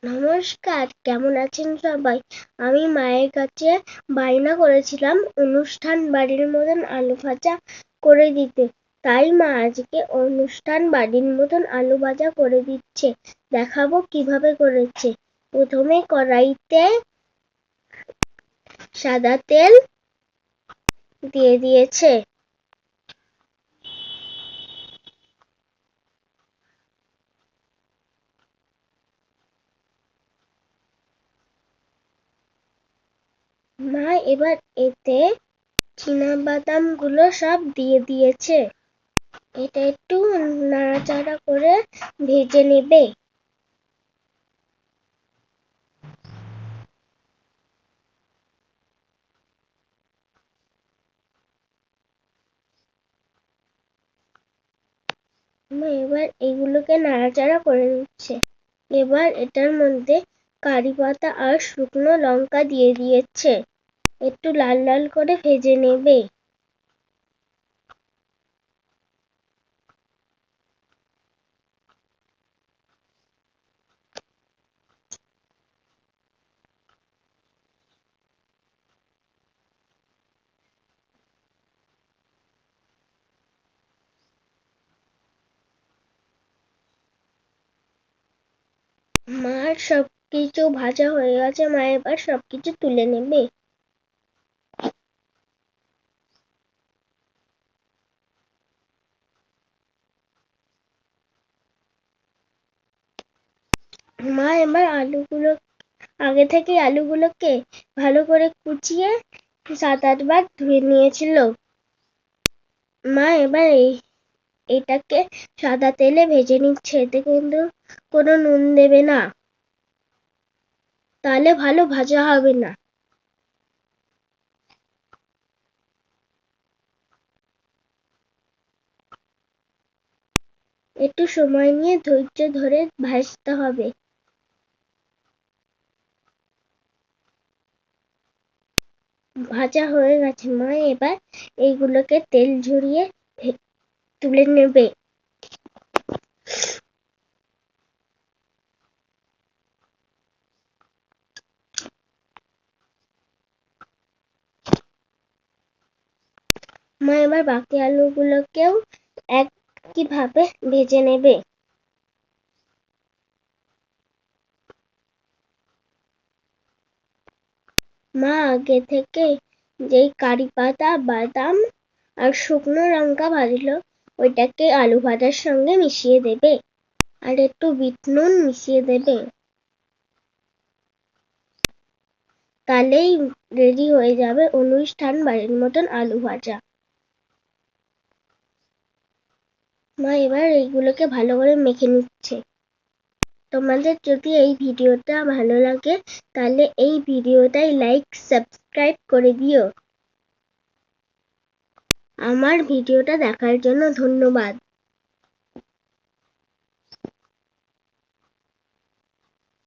নমস্কার, কেমন আছেন সবাই? আমি মায়ের কাছে বায়না করেছিলাম অনুষ্ঠান বাড়ির মতন আলু ভাজা করে দিতে। তাই মা আজকে অনুষ্ঠান বাড়ির মতন আলু ভাজা করে দিচ্ছে। দেখাবো কিভাবে করেছে। প্রথমে কড়াইতে সাদা তেল দিয়ে দিয়েছে। মা এবার এতে চীনাবাদাম গুলো সব দিয়ে দিয়েছে। এটা একটু নাড়াচাড়া করে ভেজে নেবে। এবার এগুলোকে নাড়াচাড়া করে নিচ্ছে। এবার এটার মধ্যে কারি পাতা আর শুকনো লঙ্কা দিয়ে দিয়েছে। একটু লাল লাল করে ভেজে নেবে। মার সবকিছু ভাজা হয়ে গেছে। মা এবার সবকিছু তুলে নেবে। মা এবার আগে থেকে আলুগুলোকে ভালো করে কুচিয়ে 7-8 বার ধুয়ে নিয়েছিল। মা এবার এটাকে সাদা তেলে ভেজে নিচ্ছে। এতে কিন্তু কোনো নুন দেবে না, তাহলে ভালো ভাজা হবে না। একটু সময় নিয়ে ধৈর্য ধরে ভাজতে হবে। ভাজা হয়ে গেছে। মা এবার এইগুলোকে তেল ঝরিয়ে তুলে নেবে। মা এবার বাকি আলুগুলোকেও একইভাবে ভেজে নেবে। মা আগে থেকে যেই কারি পাতা, বাদাম আর শুকনো লঙ্কা ভাজলো ওইটাকে আলু ভাজার সঙ্গে মিশিয়ে দেবে। আর একটু বিট নুন মিশিয়ে দেবে। তাহলেই রেডি হয়ে যাবে অনুষ্ঠান বাড়ির মতন আলু ভাজা। মা এবার এইগুলোকে ভালো করে মেখে নিচ্ছে। তোমাদের যদি এই ভিডিওটা ভালো লাগে তাহলে এই ভিডিওটাই লাইক, সাবস্ক্রাইব করে দিও। আমার ভিডিওটা দেখার জন্য ধন্যবাদ।